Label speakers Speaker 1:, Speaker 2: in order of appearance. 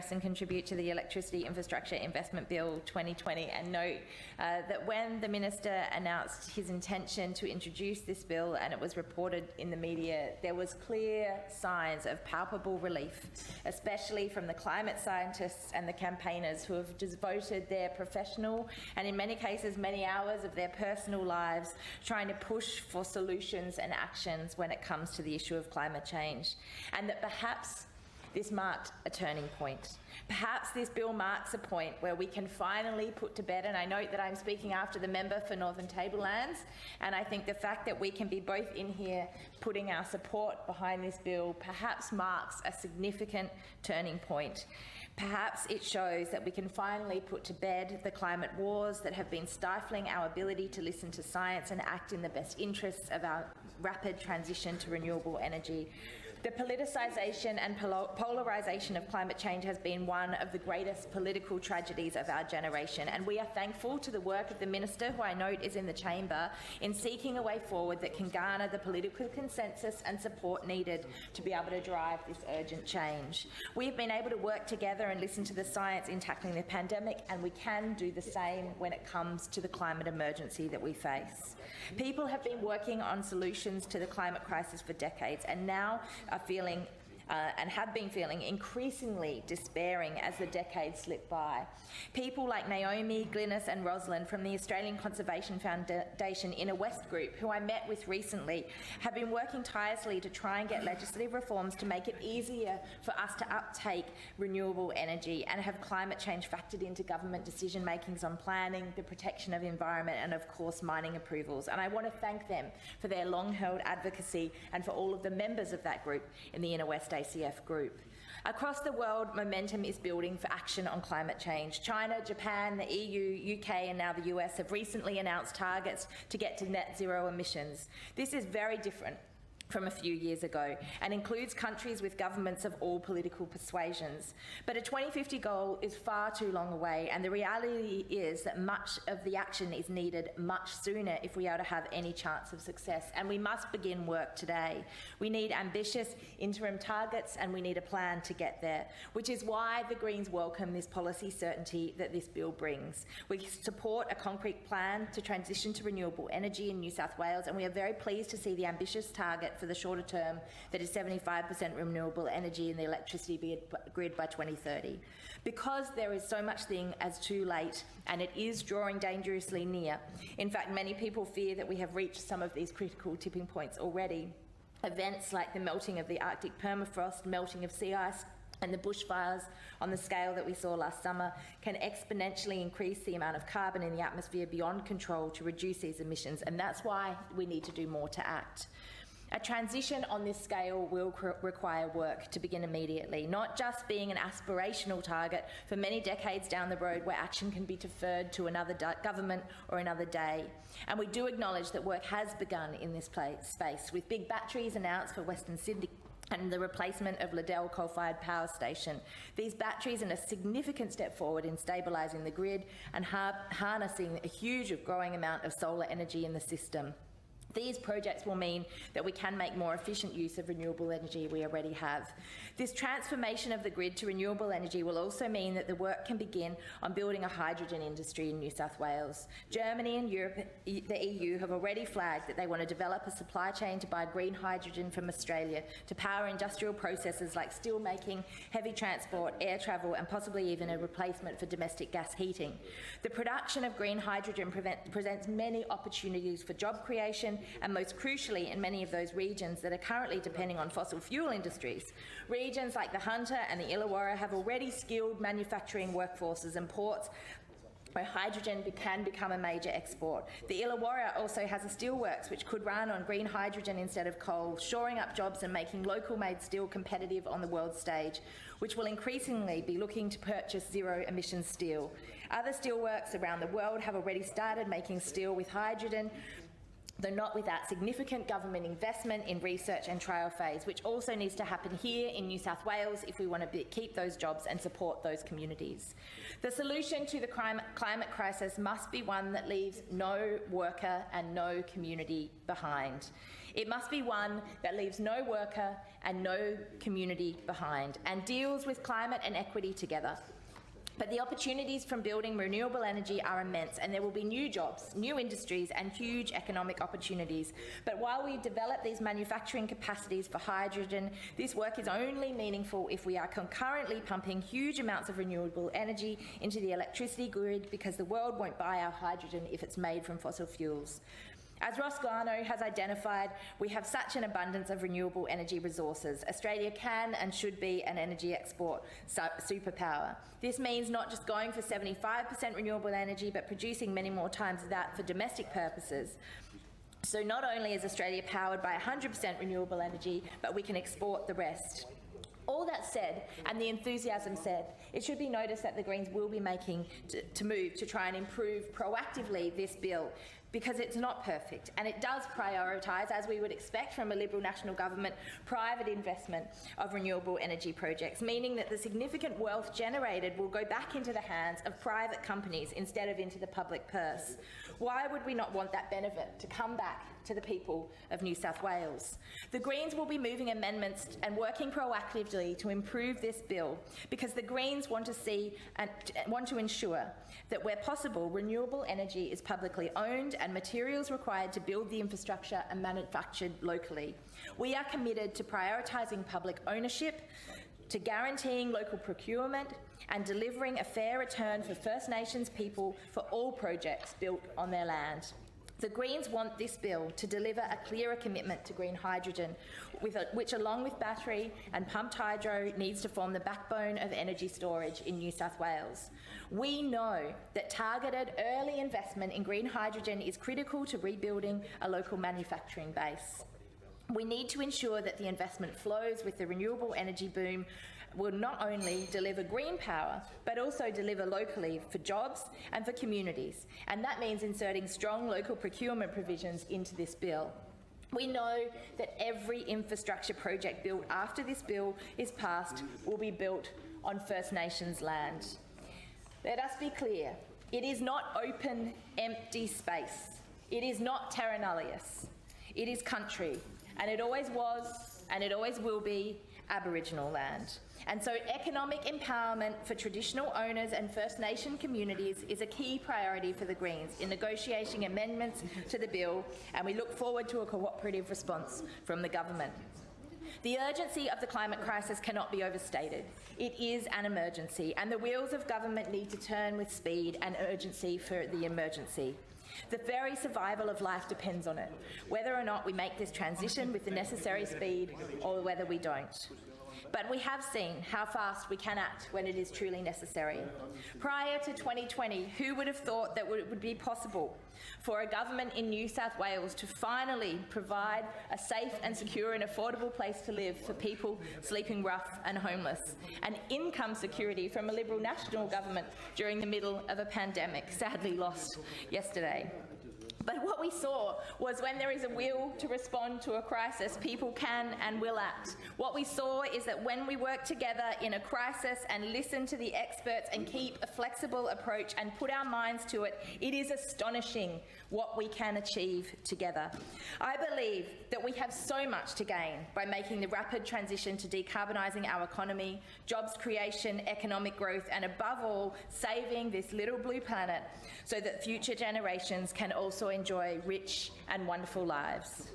Speaker 1: address and contribute to the Electricity Infrastructure Investment Bill 2020 and note that when the Minister announced his intention to introduce this bill and it was reported in the media, there was clear signs of palpable relief, especially from the climate scientists and the campaigners who have devoted their professional and in many cases many hours of their personal lives trying to push for solutions and actions when it comes to the issue of climate change. And that perhaps this marked a turning point. Perhaps this bill marks a point where we can finally put to bed, and I note that I'm speaking after the member for Northern Tablelands, and I think the fact that we can be both in here putting our support behind this bill perhaps marks a significant turning point. Perhaps it shows that we can finally put to bed the climate wars that have been stifling our ability to listen to science and act in the best interests of our rapid transition to renewable energy. The politicisation and polarisation of climate change has been one of the greatest political tragedies of our generation, and we are thankful to the work of the Minister, who I note is in the chamber, in seeking a way forward that can garner the political consensus and support needed to be able to drive this urgent change. We have been able to work together and listen to the science in tackling the pandemic, and we can do the same when it comes to the climate emergency that we face. People have been working on solutions to the climate crisis for decades and now are feeling and have been feeling increasingly despairing as the decades slip by. People like Naomi, Glynis and Rosalind from the Australian Conservation Foundation Inner West Group, who I met with recently, have been working tirelessly to try and get legislative reforms to make it easier for us to uptake renewable energy and have climate change factored into government decision makings on planning, the protection of the environment and of course mining approvals. And I want to thank them for their long-held advocacy and for all of the members of that group in the Inner West ACF group. Across the world, momentum is building for action on climate change. China, Japan, the EU, UK and now the US have recently announced targets to get to net zero emissions. This is very different from a few years ago and includes countries with governments of all political persuasions. But a 2050 goal is far too long away, and the reality is that much of the action is needed much sooner if we are to have any chance of success, and we must begin work today. We need ambitious interim targets and we need a plan to get there, which is why the Greens welcome this policy certainty that this bill brings. We support a concrete plan to transition to renewable energy in New South Wales, and we are very pleased to see the ambitious target for the shorter term that is 75% renewable energy in the electricity grid by 2030. Because there is so much thing as too late and it is drawing dangerously near. In fact, many people fear that we have reached some of these critical tipping points already. Events like the melting of the Arctic permafrost, melting of sea ice, and the bushfires on the scale that we saw last summer can exponentially increase the amount of carbon in the atmosphere beyond control to reduce these emissions, and that's why we need to do more to act. A transition on this scale will require work to begin immediately, not just being an aspirational target for many decades down the road where action can be deferred to another government or another day. And we do acknowledge that work has begun in this space, with big batteries announced for Western Sydney and the replacement of Liddell coal-fired power station. These batteries are a significant step forward in stabilising the grid and harnessing a huge growing amount of solar energy in the system. These projects will mean that we can make more efficient use of renewable energy we already have. This transformation of the grid to renewable energy will also mean that the work can begin on building a hydrogen industry in New South Wales. Germany and Europe, the EU, have already flagged that they want to develop a supply chain to buy green hydrogen from Australia to power industrial processes like steel making, heavy transport, air travel and possibly even a replacement for domestic gas heating. The production of green hydrogen presents many opportunities for job creation and most crucially in many of those regions that are currently depending on fossil fuel industries. Regions like the Hunter and the Illawarra have already skilled manufacturing workforces and ports where hydrogen can become a major export. The Illawarra also has a steelworks which could run on green hydrogen instead of coal, shoring up jobs and making local-made steel competitive on the world stage, which will increasingly be looking to purchase zero-emission steel. Other steelworks around the world have already started making steel with hydrogen, though not without significant government investment in research and trial phase, which also needs to happen here in New South Wales if we want to keep those jobs and support those communities. The solution to the climate crisis must be one that leaves no worker and no community behind. It must be one that leaves no worker and no community behind and deals with climate and equity together. But the opportunities from building renewable energy are immense, and there will be new jobs, new industries and huge economic opportunities. But while we develop these manufacturing capacities for hydrogen, this work is only meaningful if we are concurrently pumping huge amounts of renewable energy into the electricity grid, because the world won't buy our hydrogen if it's made from fossil fuels. As Ross Garnaut has identified, we have such an abundance of renewable energy resources. Australia can and should be an energy export superpower. This means not just going for 75% renewable energy, but producing many more times that for domestic purposes. So not only is Australia powered by 100% renewable energy, but we can export the rest. All that said, and the enthusiasm said, it should be noticed that the Greens will be making to move to try and improve proactively this bill, because it's not perfect, and it does prioritise, as we would expect from a Liberal National Government, private investment of renewable energy projects, meaning that the significant wealth generated will go back into the hands of private companies instead of into the public purse. Why would we not want that benefit to come back to the people of New South Wales? The Greens will be moving amendments and working proactively to improve this bill, because the Greens want to see and want to ensure that where possible, renewable energy is publicly owned and materials required to build the infrastructure are manufactured locally. We are committed to prioritising public ownership, to guaranteeing local procurement and delivering a fair return for First Nations people for all projects built on their land. The Greens want this bill to deliver a clearer commitment to green hydrogen, which along with battery and pumped hydro needs to form the backbone of energy storage in New South Wales. We know that targeted early investment in green hydrogen is critical to rebuilding a local manufacturing base. We need to ensure that the investment flows with the renewable energy boom will not only deliver green power, but also deliver locally for jobs and for communities. And that means inserting strong local procurement provisions into this bill. We know that every infrastructure project built after this bill is passed will be built on First Nations land. Let us be clear, it is not open, empty space. It is not terra nullius. It is country, and it always was, and it always will be, Aboriginal land. And so economic empowerment for traditional owners and First Nation communities is a key priority for the Greens in negotiating amendments to the bill, and we look forward to a cooperative response from the government. The urgency of the climate crisis cannot be overstated. It is an emergency, and the wheels of government need to turn with speed and urgency for the emergency. The very survival of life depends on it, whether or not we make this transition with the necessary speed or whether we don't. But we have seen how fast we can act when it is truly necessary. Prior to 2020, who would have thought that it would be possible for a government in New South Wales to finally provide a safe and secure and affordable place to live for people sleeping rough and homeless, and income security from a Liberal National Government during the middle of a pandemic, sadly lost yesterday. But what we saw was when there is a will to respond to a crisis, people can and will act. What we saw is that when we work together in a crisis and listen to the experts and keep a flexible approach and put our minds to it, it is astonishing what we can achieve together. I believe that we have so much to gain by making the rapid transition to decarbonising our economy, jobs creation, economic growth, and above all, saving this little blue planet so that future generations can also enjoy rich and wonderful lives.